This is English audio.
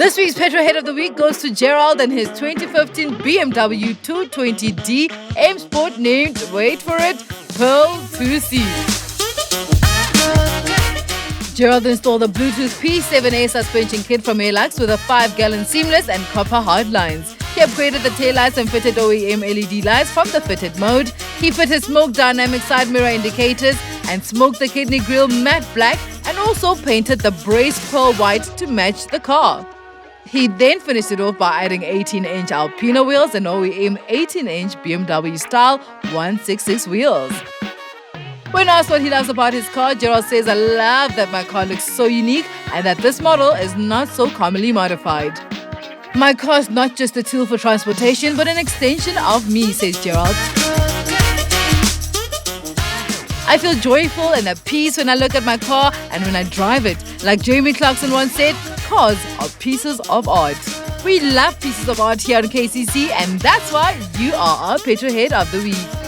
This week's Petrolhead of the Week goes to Gerald and his 2015 BMW 220D M Sport named, wait for it, Pearl Thusi. Gerald installed the Bluetooth P7A suspension kit from Airlux with a 5-gallon seamless and copper hardlines. He upgraded the taillights and fitted OEM LED lights from the fitted mode. He fitted smoke dynamic side mirror indicators and smoked the kidney grille matte black and also painted the brace pearl white to match the car. He then finished it off by adding 18-inch Alpina wheels and OEM 18-inch BMW style 166 wheels. When asked what he loves about his car, Gerald says, "I love that my car looks so unique and that this model is not so commonly modified. My car is not just a tool for transportation, but an extension of me," says Gerald. "I feel joyful and at peace when I look at my car and when I drive it. Like Jamie Clarkson once said, cars are pieces of art." We love pieces of art here on KCC, and that's why you are our Petrolhead of the Week.